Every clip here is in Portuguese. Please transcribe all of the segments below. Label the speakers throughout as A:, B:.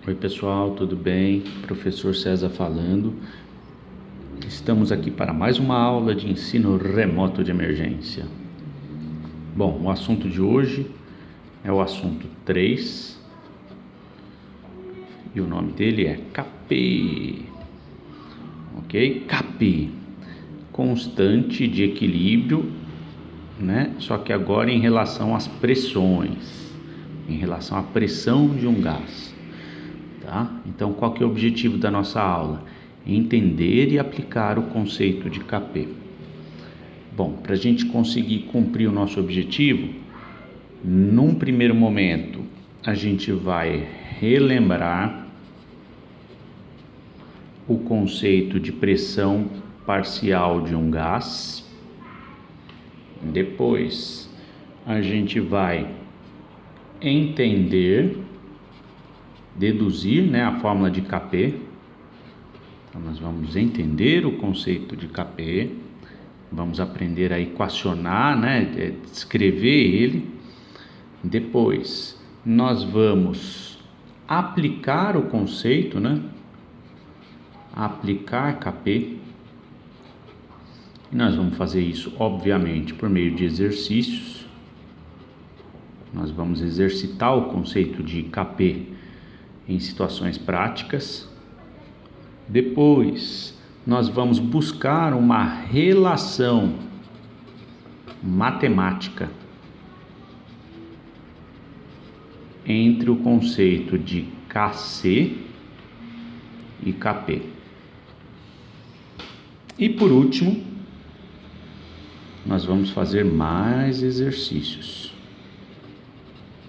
A: Oi pessoal, tudo bem? Professor César falando. Estamos aqui para mais uma aula de ensino remoto de emergência. Bom, o assunto de hoje é o assunto 3 e o nome dele é CAP. Ok? CAP, constante de equilíbrio, né? Só que agora em relação às pressões, em relação à pressão de um gás. Tá? Então, qual que é o objetivo da nossa aula? Entender e aplicar o conceito de KP. Bom, para a gente conseguir cumprir o nosso objetivo, num primeiro momento, a gente vai relembrar o conceito de pressão parcial de um gás. Depois, a gente vai deduzir, né, a fórmula de KP. Então, nós vamos entender o conceito de KP, vamos aprender a equacionar, né, descrever ele. Depois, nós vamos aplicar o conceito, né, aplicar KP. E nós vamos fazer isso, obviamente, por meio de exercícios. Nós vamos exercitar o conceito de KP em situações práticas. Depois, nós vamos buscar uma relação matemática entre o conceito de KC e KP. E por último, nós vamos fazer mais exercícios.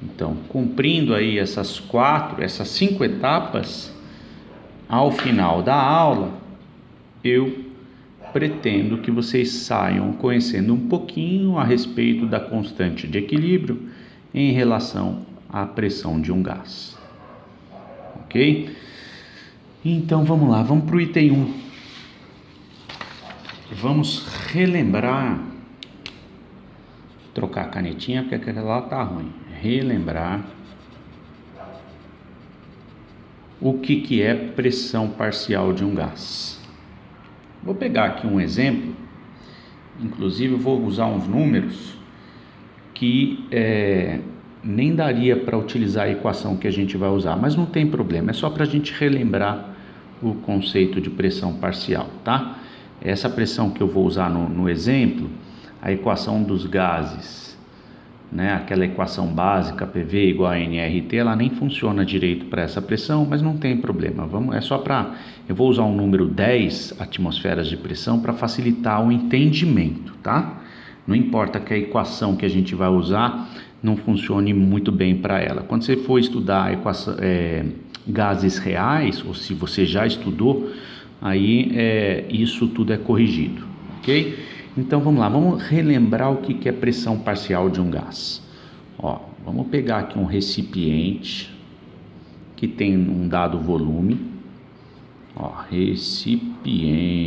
A: Então, cumprindo aí essas 5 etapas, ao final da aula, eu pretendo que vocês saiam conhecendo um pouquinho a respeito da constante de equilíbrio em relação à pressão de um gás. Ok? Então, vamos lá, vamos para o item 1. Vamos relembrar, trocar a canetinha porque aquela lá tá ruim. Relembrar o que é pressão parcial de um gás. Vou pegar aqui um exemplo, inclusive eu vou usar uns números que nem daria para utilizar a equação que a gente vai usar, mas não tem problema, é só para a gente relembrar o conceito de pressão parcial, tá? Essa pressão que eu vou usar no exemplo, a equação dos gases, né, aquela equação básica PV igual a nRT, ela nem funciona direito para essa pressão, mas não tem problema. Eu vou usar o número 10 atmosferas de pressão para facilitar o entendimento, tá? Não importa que a equação que a gente vai usar não funcione muito bem para ela. Quando você for estudar a equação, gases reais, ou se você já estudou, aí isso tudo é corrigido, ok? Então vamos lá, vamos relembrar o que é pressão parcial de um gás. Ó, vamos pegar aqui um recipiente que tem um dado volume. Ó, recipiente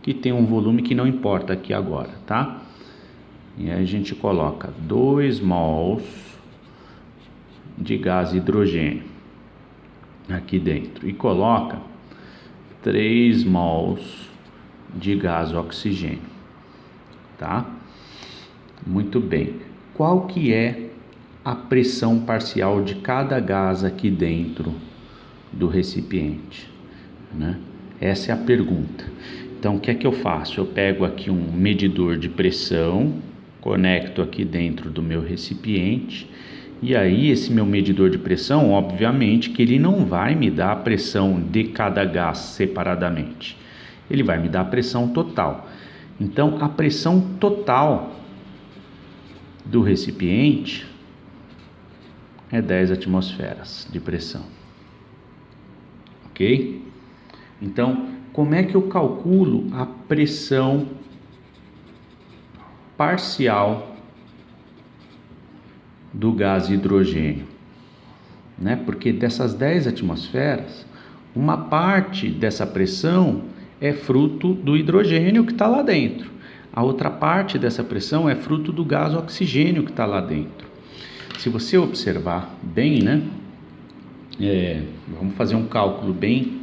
A: que tem um volume que não importa aqui agora, tá? E aí a gente coloca 2 mols de gás hidrogênio aqui dentro e coloca 3 mols de gás oxigênio, tá? Muito bem. Qual que é a pressão parcial de cada gás aqui dentro do recipiente, né? Essa é a pergunta. Então, o que é que eu faço? Eu pego aqui um medidor de pressão, conecto aqui dentro do meu recipiente, e aí esse meu medidor de pressão, obviamente que ele não vai me dar a pressão de cada gás separadamente. Ele vai me dar a pressão total. Então, a pressão total do recipiente é 10 atmosferas de pressão. Ok? Então, como é que eu calculo a pressão parcial do gás hidrogênio? Né? Porque dessas 10 atmosferas, uma parte dessa pressão é fruto do hidrogênio que está lá dentro. A outra parte dessa pressão é fruto do gás oxigênio que está lá dentro. Se você observar bem, né, Vamos fazer um cálculo bem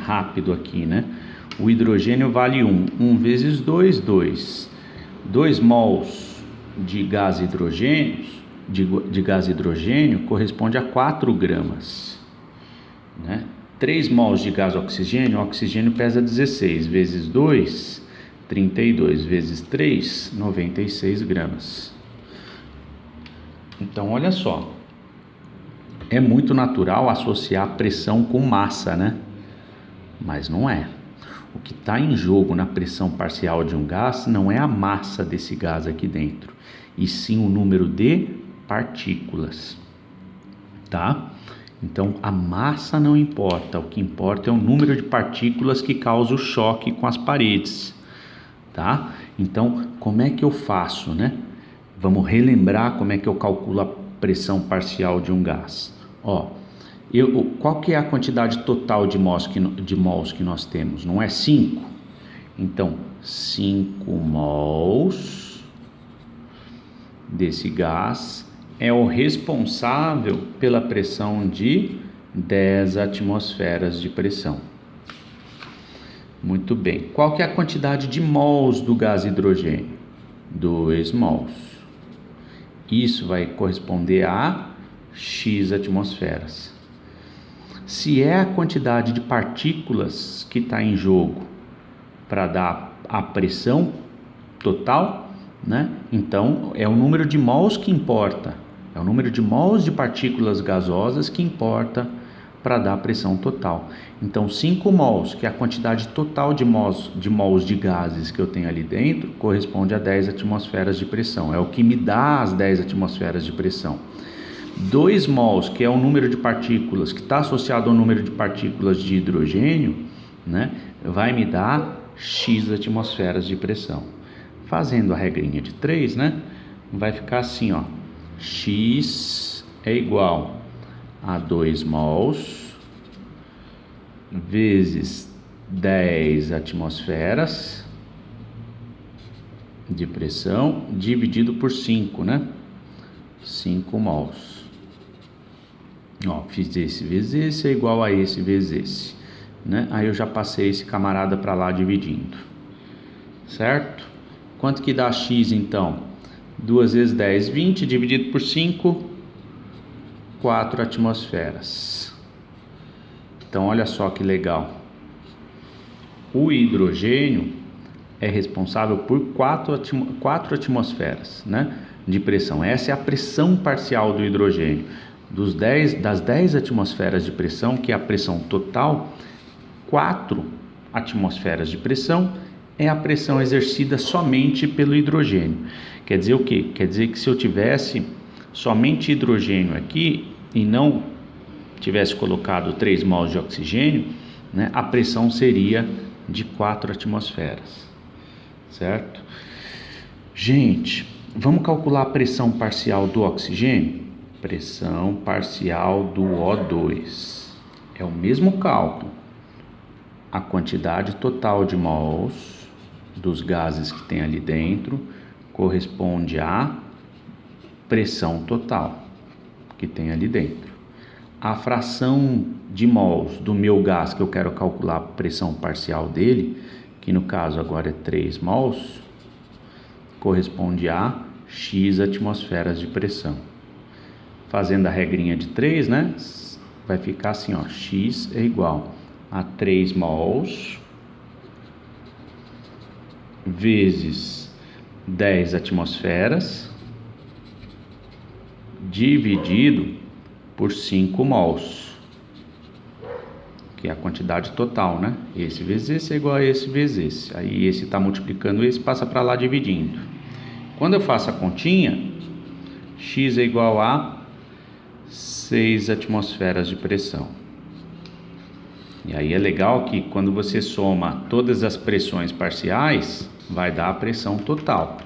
A: rápido aqui, né? O hidrogênio vale 1. 1 vezes 2, 2. 2 mols de gás hidrogênio corresponde a 4 gramas, né? 3 mols de gás oxigênio, o oxigênio pesa 16, vezes 2, 32, vezes 3, 96 gramas. Então, olha só, é muito natural associar pressão com massa, né? Mas não é. O que está em jogo na pressão parcial de um gás não é a massa desse gás aqui dentro, e sim o número de partículas, tá? Então, a massa não importa, o que importa é o número de partículas que causa o choque com as paredes, tá? Então, como é que eu faço, né? Vamos relembrar como é que eu calculo a pressão parcial de um gás. Ó, qual que é a quantidade total de mols que nós temos? Não é 5? Então, 5 mols desse gás é o responsável pela pressão de 10 atmosferas de pressão. Muito bem. Qual que é a quantidade de mols do gás hidrogênio? 2 mols. Isso vai corresponder a X atmosferas. Se é a quantidade de partículas que está em jogo para dar a pressão total, né? Então é o número de mols que importa, é o número de mols de partículas gasosas que importa para dar a pressão total. Então 5 mols, que é a quantidade total de mols de gases que eu tenho ali dentro, corresponde a 10 atmosferas de pressão, é o que me dá as 10 atmosferas de pressão. 2 mols, que é o número de partículas, que está associado ao número de partículas de hidrogênio, né, vai me dar X atmosferas de pressão. Fazendo a regrinha de 3, né, vai ficar assim, ó, X é igual a 2 mols vezes 10 atmosferas de pressão dividido por 5, né, 5 mols. Ó, fiz esse vezes esse é igual a esse vezes esse, né? Aí eu já passei esse camarada para lá dividindo, certo? Quanto que dá X então? 2 vezes 10, 20, dividido por 5, 4 atmosferas. Então olha só que legal. O hidrogênio é responsável por 4 atmosferas, né, de pressão. Essa é a pressão parcial do hidrogênio. Das 10 atmosferas de pressão, que é a pressão total, 4 atmosferas de pressão é a pressão exercida somente pelo hidrogênio. Quer dizer o quê? Quer dizer que se eu tivesse somente hidrogênio aqui e não tivesse colocado 3 mols de oxigênio, né, a pressão seria de 4 atmosferas, certo? Gente, vamos calcular a pressão parcial do oxigênio? Pressão parcial do O2 é o mesmo cálculo. A quantidade total de mols dos gases que tem ali dentro corresponde à pressão total que tem ali dentro. A fração de mols do meu gás que eu quero calcular a pressão parcial dele, que no caso agora é 3 mols, corresponde a X atmosferas de pressão. Fazendo a regrinha de 3, né, vai ficar assim, ó, X é igual a 3 mols vezes 10 atmosferas dividido por 5 mols, que é a quantidade total, né? Esse vezes esse é igual a esse vezes esse. Aí esse está multiplicando esse, passa para lá dividindo. Quando eu faço a continha, X é igual a 6 atmosferas de pressão. E aí é legal que quando você soma todas as pressões parciais, vai dar a pressão total,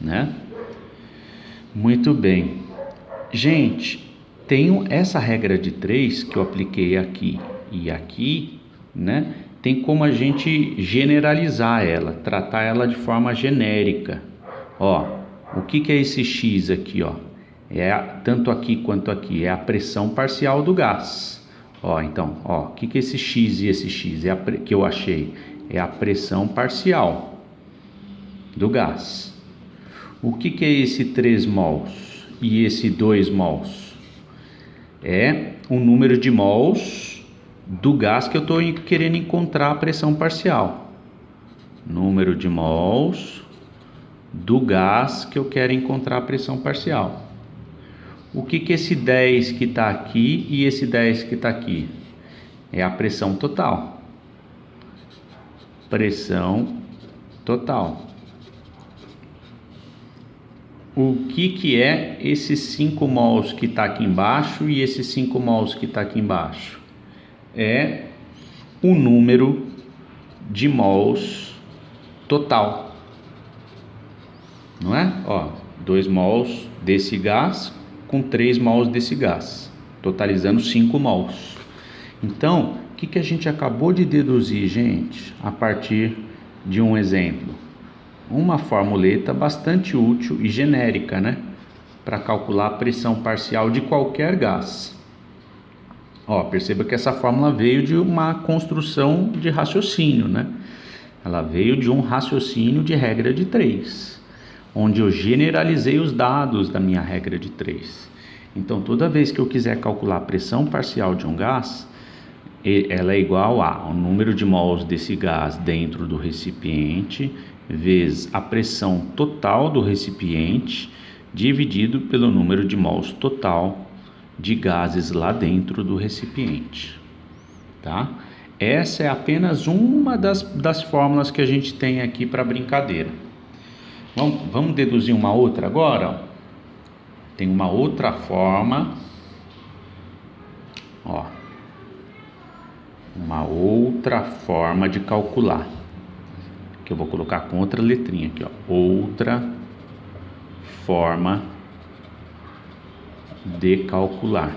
A: né? Muito bem. Gente, tenho essa regra de 3 que eu apliquei aqui e aqui, né? Tem como a gente generalizar ela, tratar ela de forma genérica. Ó, o que é esse X aqui, ó? tanto aqui quanto aqui, é a pressão parcial do gás. Então, o que é esse X e esse X que eu achei? É a pressão parcial do gás. O que é esse 3 mols e esse 2 mols? É o número de mols do gás que eu estou querendo encontrar a pressão parcial. Número de mols do gás que eu quero encontrar a pressão parcial. O que é esse 10 que está aqui e esse 10 que está aqui? É a pressão total. Pressão total. O que é esses 5 mols que está aqui embaixo e esses 5 mols que está aqui embaixo? É o número de mols total. Não é? 2 mols desse gás com 3 mols desse gás, totalizando 5 mols. Então, o que a gente acabou de deduzir, gente, a partir de um exemplo? Uma formuleta bastante útil e genérica, né? Para calcular a pressão parcial de qualquer gás. Perceba que essa fórmula veio de uma construção de raciocínio, né? Ela veio de um raciocínio de regra de 3, onde eu generalizei os dados da minha regra de 3. Então, toda vez que eu quiser calcular a pressão parcial de um gás, ela é igual ao número de mols desse gás dentro do recipiente vezes a pressão total do recipiente dividido pelo número de mols total de gases lá dentro do recipiente, tá? Essa é apenas uma das fórmulas que a gente tem aqui para brincadeira. Vamos deduzir uma outra agora? Tem uma outra forma, uma outra forma de calcular, que eu vou colocar com outra letrinha aqui, outra forma de calcular.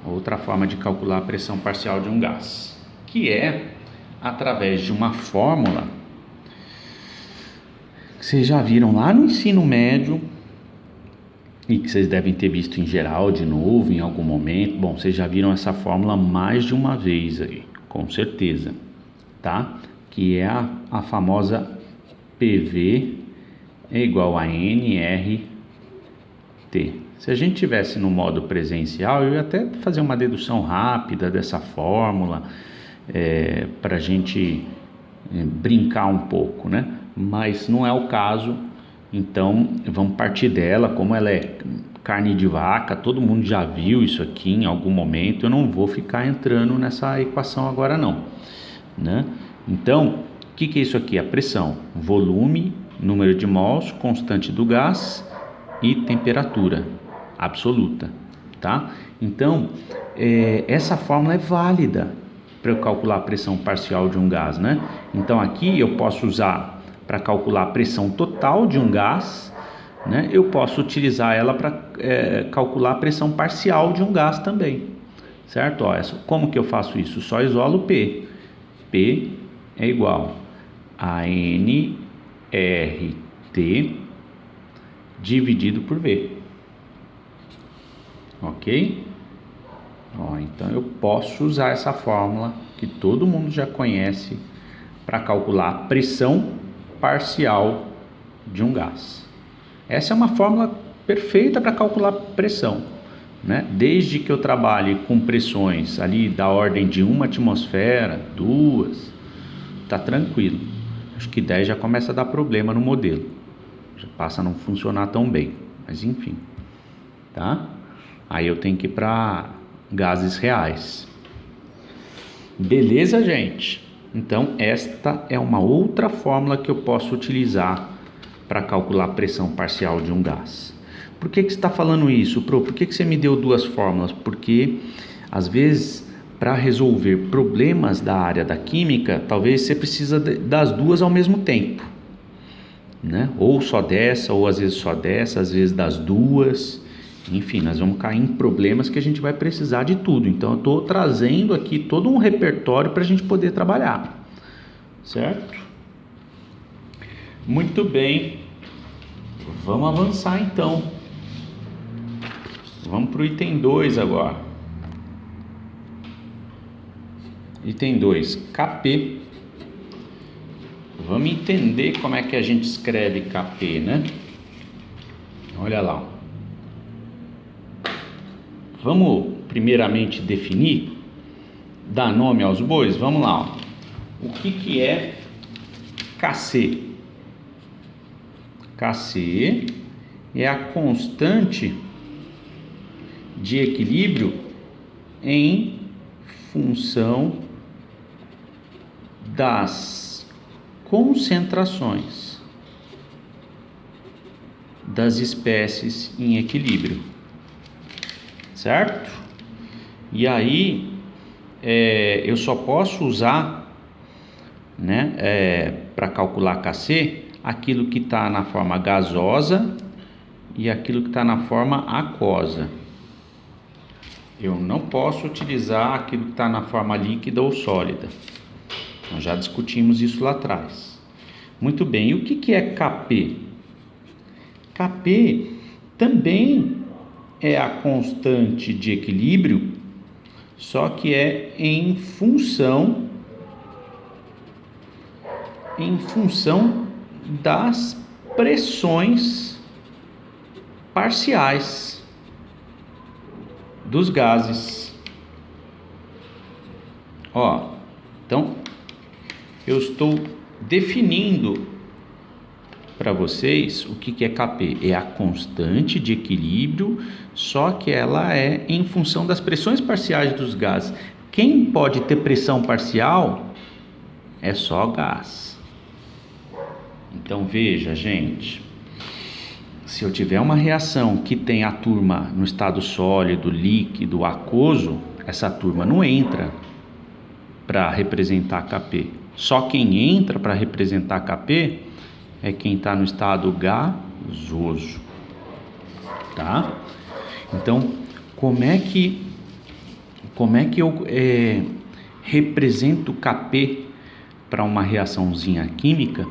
A: Outra forma de calcular a pressão parcial de um gás, que é através de uma fórmula que vocês já viram lá no ensino médio e que vocês devem ter visto em geral de novo em algum momento. Bom, vocês já viram essa fórmula mais de uma vez aí, com certeza, tá? Que é a famosa PV é igual a NRT. Se a gente tivesse no modo presencial, eu ia até fazer uma dedução rápida dessa fórmula, para a gente brincar um pouco, né? Mas não é o caso, então vamos partir dela. Como ela é carne de vaca, todo mundo já viu isso aqui em algum momento, eu não vou ficar entrando nessa equação agora não, né? Então, o que é isso aqui? A pressão, volume, número de mols, constante do gás e temperatura absoluta, tá? Então, essa fórmula é válida para eu calcular a pressão parcial de um gás, né? Então, aqui eu posso usar para calcular a pressão total de um gás, né? Eu posso utilizar ela para calcular a pressão parcial de um gás também, certo? Como que eu faço isso? Só isolo P. P é igual a NRT dividido por V. Ok? Então eu posso usar essa fórmula que todo mundo já conhece para calcular a pressão parcial de um gás. Essa é uma fórmula perfeita para calcular pressão, né? Desde que eu trabalhe com pressões ali da ordem de 1 atmosfera, 2, tá tranquilo. Acho que 10 já começa a dar problema no modelo, já passa a não funcionar tão bem, mas enfim, tá? Aí eu tenho que ir para gases reais. Beleza, gente? Então esta é uma outra fórmula que eu posso utilizar para calcular a pressão parcial de um gás. Por que você está falando isso, Pro? Por que você me deu duas fórmulas? Porque às vezes, para resolver problemas da área da química, talvez você precisa das duas ao mesmo tempo, né? Ou só dessa, ou às vezes só dessa, às vezes das duas. Enfim, nós vamos cair em problemas que a gente vai precisar de tudo. Então eu estou trazendo aqui todo um repertório para a gente poder trabalhar, certo? Muito bem, Vamos avançar então. Vamos para o item 2 agora. Item 2, Kp. Vamos entender como é que a gente escreve Kp, né? Olha lá. Vamos primeiramente definir, dar nome aos bois? Vamos lá. O que é Kc? Kc é a constante de equilíbrio em função das concentrações das espécies em equilíbrio, certo? E aí eu só posso usar, né, para calcular Kc, aquilo que está na forma gasosa e aquilo que está na forma aquosa. Eu não posso utilizar aquilo que está na forma líquida ou sólida. Nós já discutimos isso lá atrás. Muito bem, e o que é Kp? Kp também é a constante de equilíbrio, só que é em função das pressões parciais dos gases. Então eu estou definindo para vocês o que é Kp. É a constante de equilíbrio, só que ela é em função das pressões parciais dos gases. Quem pode ter pressão parcial é só gás. Então veja, gente, se eu tiver uma reação que tem a turma no estado sólido, líquido, aquoso, essa turma não entra para representar Kp. Só quem entra para representar Kp é quem está no estado gasoso, tá? Então, como é que eu represento Kp para uma reaçãozinha química?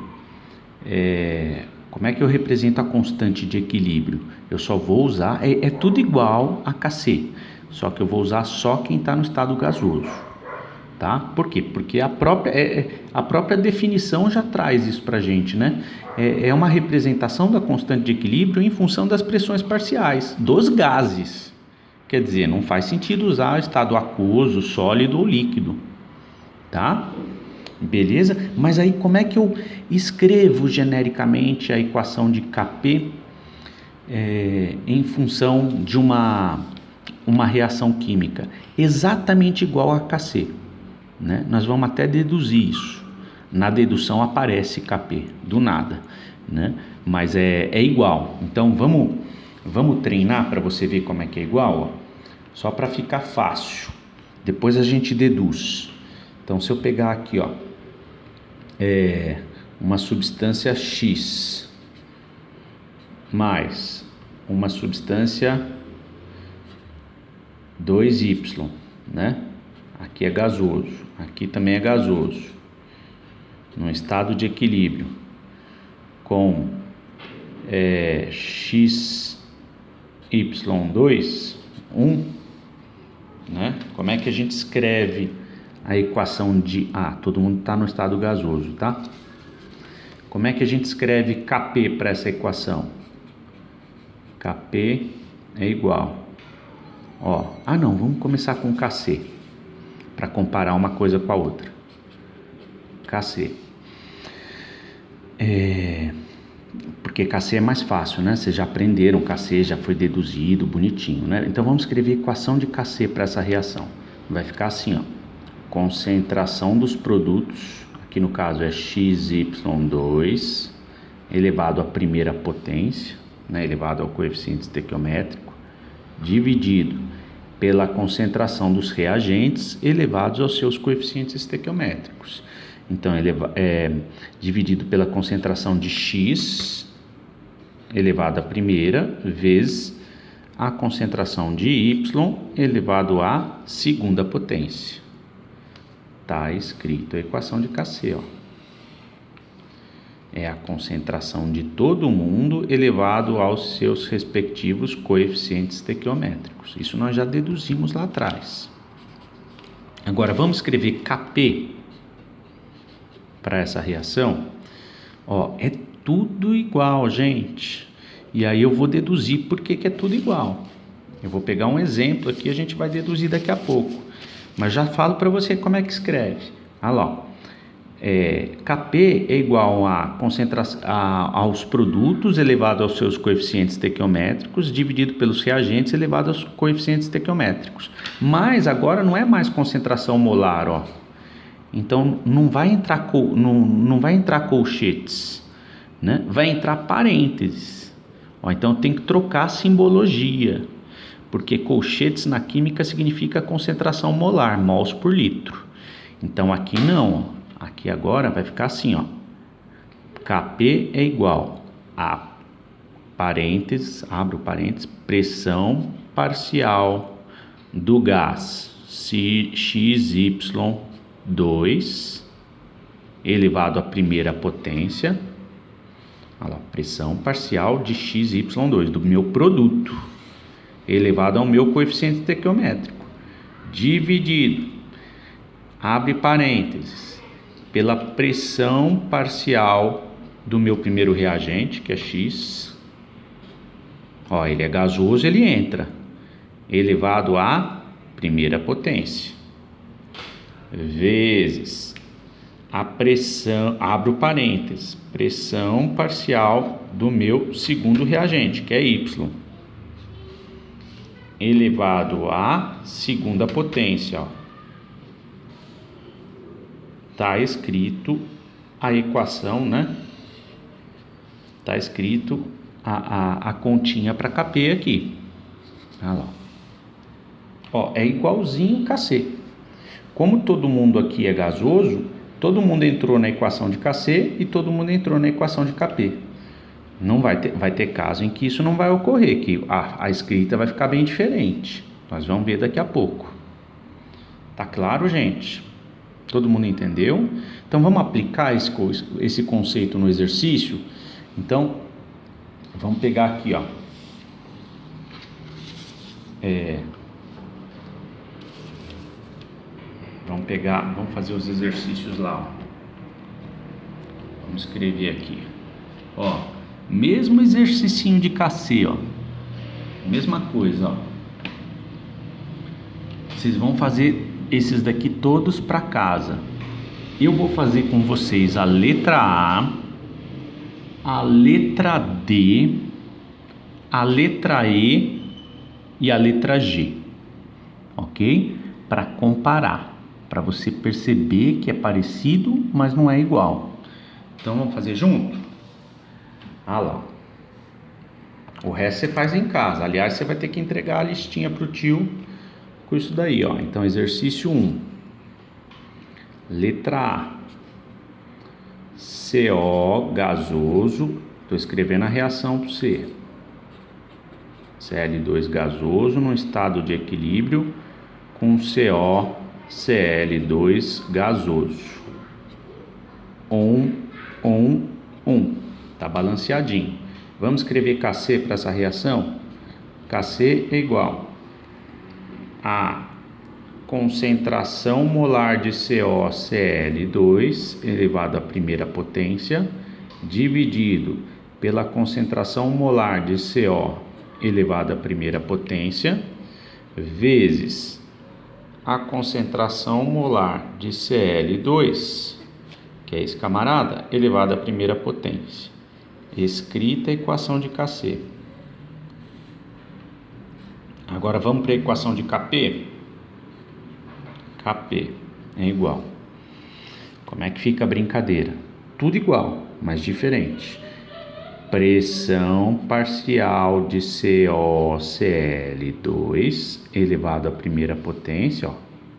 A: Como é que eu represento a constante de equilíbrio? Eu só vou usar, é tudo igual a Kc, só que eu vou usar só quem está no estado gasoso, tá? Por quê? Porque a própria definição já traz isso para a gente, né? É uma representação da constante de equilíbrio em função das pressões parciais dos gases. Quer dizer, não faz sentido usar estado aquoso, sólido ou líquido, tá? Beleza? Mas aí como é que eu escrevo genericamente a equação de Kp em função de uma reação química? Exatamente igual a Kc, né? Nós vamos até deduzir isso. Na dedução aparece Kp, do nada, né? Mas é igual. Então vamos treinar para você ver como é que é igual, ó. Só para ficar fácil. Depois a gente deduz. Então se eu pegar aqui, ó, uma substância X mais uma substância 2Y, né? Aqui é gasoso, aqui também é gasoso, no estado de equilíbrio, com XY2, 1, né? Como é que a gente escreve a equação de todo mundo está no estado gasoso, tá? Como é que a gente escreve Kp para essa equação? Kp é igual, não, vamos começar com Kc, para comparar uma coisa com a outra. Kc. Porque Kc é mais fácil, né? Vocês já aprenderam, Kc já foi deduzido, bonitinho, né? Então vamos escrever a equação de Kc para essa reação. Vai ficar assim, ó. Concentração dos produtos, aqui no caso é XY2 elevado à primeira potência, né? Elevado ao coeficiente estequiométrico, dividido pela concentração dos reagentes elevados aos seus coeficientes estequiométricos. Então, dividido pela concentração de X elevado à primeira vezes a concentração de Y elevado à segunda potência. Está escrito a equação de Kc, ó. É a concentração de todo mundo elevado aos seus respectivos coeficientes estequiométricos. Isso nós já deduzimos lá atrás. Agora, vamos escrever Kp para essa reação. É tudo igual, gente. E aí eu vou deduzir por que é tudo igual. Eu vou pegar um exemplo aqui, a gente vai deduzir daqui a pouco. Mas já falo para você como é que escreve. Olha lá. Kp é igual aos produtos elevado aos seus coeficientes estequiométricos dividido pelos reagentes elevado aos coeficientes estequiométricos. Mas agora não é mais concentração molar, Então não vai entrar colchetes, né? Vai entrar parênteses. Então tem que trocar a simbologia, porque colchetes na química significa concentração molar, mols por litro. Então aqui não, Aqui agora vai ficar assim, Kp é igual a parênteses, abro parênteses, pressão parcial do gás XY2 elevado à primeira potência, olha lá, pressão parcial de XY2 do meu produto elevado ao meu coeficiente estequiométrico, dividido, abre parênteses, pela pressão parcial do meu primeiro reagente, que é X. Ele é gasoso, ele entra, elevado à primeira potência, vezes a pressão, abro parênteses, pressão parcial do meu segundo reagente, que é Y, elevado à segunda potência, Tá escrito a equação, né? Tá escrito a continha para Kp aqui. Olha lá. É igualzinho Kc. Como todo mundo aqui é gasoso, todo mundo entrou na equação de Kc e todo mundo entrou na equação de Kp. Não vai ter caso em que isso não vai ocorrer, que a escrita vai ficar bem diferente. Nós vamos ver daqui a pouco. Tá claro, gente? Todo mundo entendeu? Então vamos aplicar esse conceito no exercício. Então vamos pegar aqui, vamos fazer os exercícios lá. Vamos escrever aqui. Mesmo exercício de Kc, mesma coisa, Vocês vão fazer esses daqui todos para casa. Eu vou fazer com vocês a letra A, a letra D, a letra E e a letra G, ok? Para comparar, para você perceber que é parecido, mas não é igual. Então vamos fazer junto? Lá. O resto você faz em casa. Aliás, você vai ter que entregar a listinha pro tio com isso daí, Então, exercício 1. Letra A. CO gasoso. Estou escrevendo a reação para você. Cl2 gasoso no estado de equilíbrio com CO Cl2 gasoso. 1. Tá balanceadinho. Vamos escrever Kc para essa reação? Kc é igual a concentração molar de CoCl2 elevado à primeira potência dividido pela concentração molar de CO elevado à primeira potência vezes a concentração molar de Cl2, que é esse camarada, elevado à primeira potência. Escrita a equação de Kc. Agora vamos para a equação de Kp. Kp é igual. Como é que fica a brincadeira? Tudo igual, mas diferente. Pressão parcial de CoCl2 elevado à primeira potência,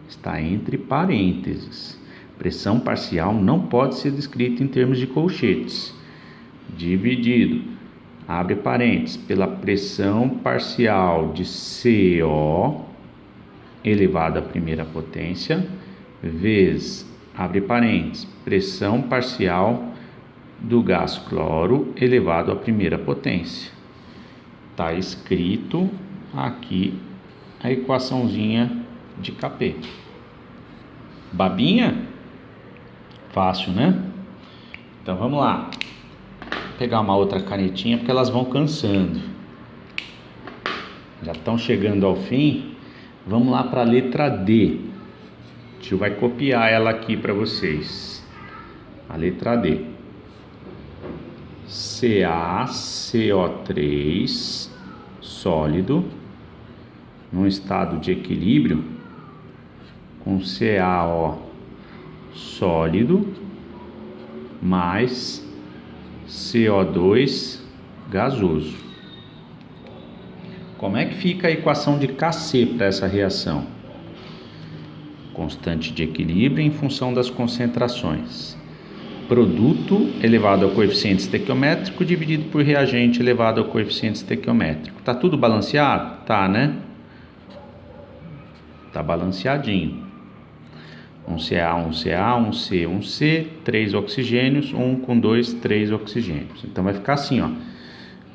A: está entre parênteses. Pressão parcial não pode ser descrita em termos de colchetes. Dividido, abre parênteses, pela pressão parcial de CO elevado à primeira potência, vezes, abre parênteses, pressão parcial do gás cloro elevado à primeira potência. Está escrito aqui a equaçãozinha de Kp. Babinha? Fácil, né? Então vamos lá. Vou pegar uma outra canetinha porque elas vão cansando. Já estão chegando ao fim. Vamos lá para a letra D. O tio vai copiar ela aqui para vocês. A letra D. CaCO3 sólido num estado de equilíbrio com CaO sólido mais CO2 gasoso. Como é que fica a equação de Kc para essa reação? Constante de equilíbrio em função das concentrações. Produto elevado ao coeficiente estequiométrico dividido por reagente elevado ao coeficiente estequiométrico. Tá tudo balanceado? Tá, né? Tá balanceadinho. Um Ca, um Ca, um C, um C, 3 oxigênios, 1 com 2, 3 oxigênios. Então vai ficar assim, ó.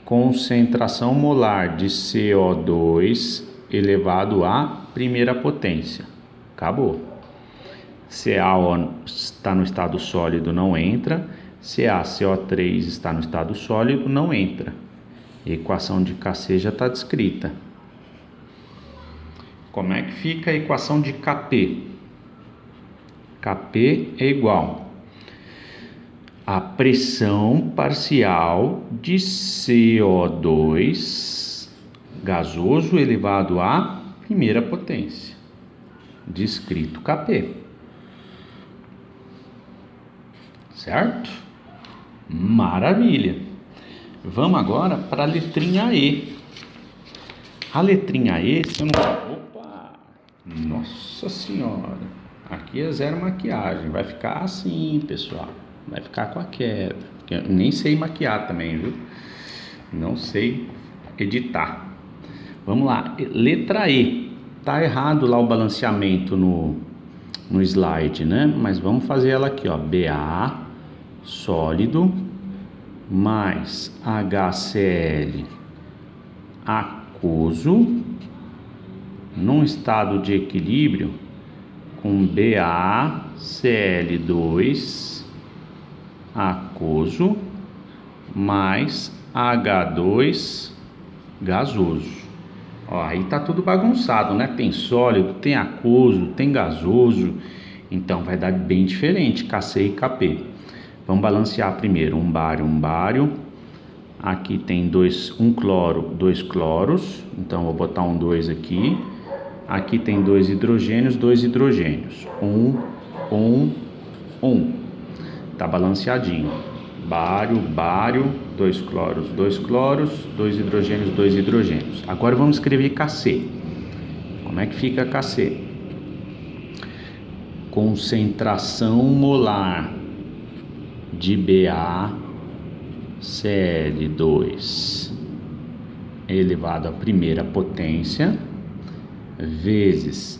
A: Concentração molar de CO2 elevado à primeira potência. Acabou. CaO está no estado sólido, não entra. CaCO3 está no estado sólido, não entra. A equação de Kc já está descrita. Como é que fica a equação de Kp? Kp é igual a pressão parcial de CO2 gasoso elevado à primeira potência. Descrito Kp. Certo? Maravilha! Vamos agora para a letrinha E. A letrinha E, se eu não... Opa! Nossa Senhora! Aqui é zero maquiagem. Vai ficar assim, pessoal. Vai ficar com a queda. Eu nem sei maquiar também, viu? Não sei editar. Vamos lá. Letra E. Tá errado lá o balanceamento no slide, né? Mas vamos fazer ela aqui, ó. Ba sólido mais HCl aquoso num estado de equilíbrio com BaCl2 aquoso mais H2 gasoso. Ó, aí tá tudo bagunçado, né? Tem sólido, tem aquoso, tem gasoso. Então vai dar bem diferente Kc e Kp. Vamos balancear primeiro um bário. Aqui tem um cloro, 2 cloros. Então vou botar um 2 aqui. Aqui tem 2 hidrogênios, 2 hidrogênios. 1. Tá balanceadinho. Bário, 2 cloros, 2 cloros, 2 hidrogênios, 2 hidrogênios. Agora vamos escrever Kc. Como é que fica Kc? Concentração molar de BaCl2 elevado à primeira potência vezes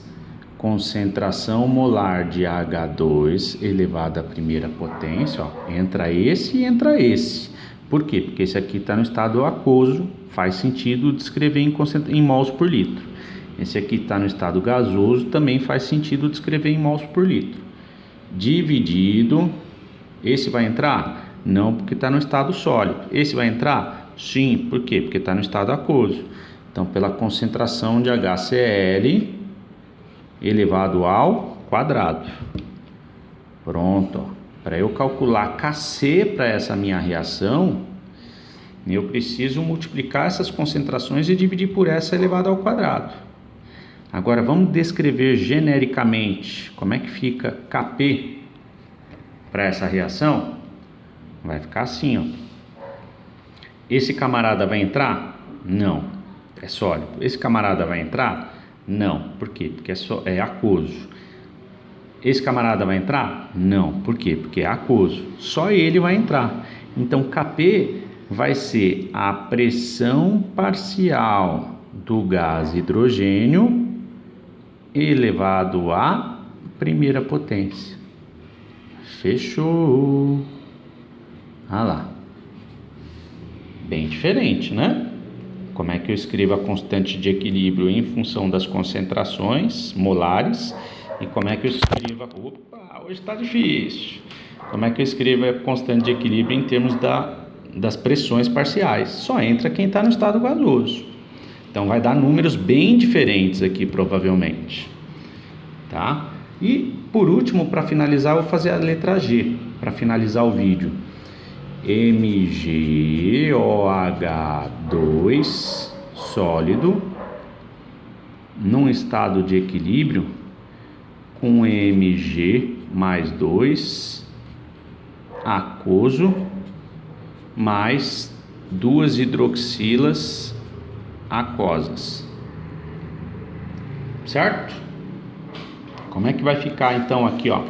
A: concentração molar de H2 elevado à primeira potência, ó, entra esse e entra esse. Por quê? Porque esse aqui está no estado aquoso, faz sentido descrever em mols por litro. Esse aqui está no estado gasoso, também faz sentido descrever em mols por litro. Dividido, esse vai entrar? Não, porque está no estado sólido. Esse vai entrar? Sim, por quê? Porque está no estado aquoso. Então, pela concentração de HCl elevado ao quadrado. Pronto. Para eu calcular Kc para essa minha reação, eu preciso multiplicar essas concentrações e dividir por essa elevado ao quadrado. Agora, vamos descrever genericamente como é que fica Kp para essa reação. Vai ficar assim, ó. Esse camarada vai entrar? Não. É sólido. Esse camarada vai entrar? Não. Por quê? Porque é aquoso. Esse camarada vai entrar? Não. Por quê? Porque é aquoso. Só ele vai entrar. Então, Kp vai ser a pressão parcial do gás hidrogênio elevado à primeira potência. Fechou. Ah lá. Bem diferente, né? Como é que eu escrevo a constante de equilíbrio em função das concentrações molares? E como é que eu escrevo... Opa, hoje está difícil. Como é que eu escrevo a constante de equilíbrio em termos das pressões parciais? Só entra quem está no estado gasoso. Então vai dar números bem diferentes aqui, provavelmente. Tá? E por último, para finalizar, eu vou fazer a letra G, para finalizar o vídeo. MgOH2 sólido num estado de equilíbrio com Mg mais 2 aquoso mais 2 hidroxilas aquosas. Certo? Como é que vai ficar então aqui, ó?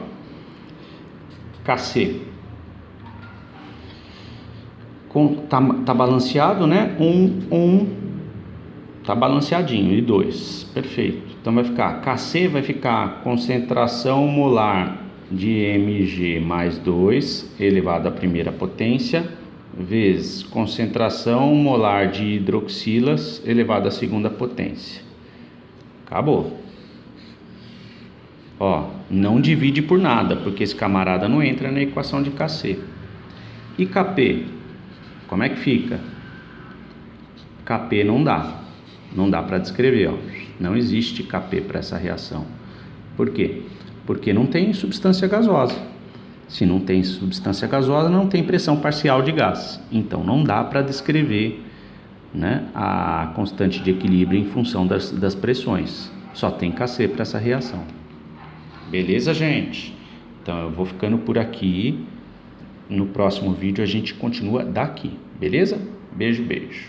A: Kc. Tá balanceado, né? Tá balanceadinho, e 2, perfeito. Então vai ficar, Kc vai ficar concentração molar de Mg mais 2 elevado à primeira potência, vezes concentração molar de hidroxilas elevado à segunda potência. Acabou. Ó, não divide por nada, porque esse camarada não entra na equação de Kc. E Kp? Como é que fica? Kp não dá. Não dá para descrever, ó. Não existe Kp para essa reação. Por quê? Porque não tem substância gasosa. Se não tem substância gasosa, não tem pressão parcial de gás. Então não dá para descrever, né, a constante de equilíbrio em função das pressões. Só tem Kc para essa reação. Beleza, gente? Então eu vou ficando por aqui. No próximo vídeo a gente continua daqui. Beleza? Beijo, beijo.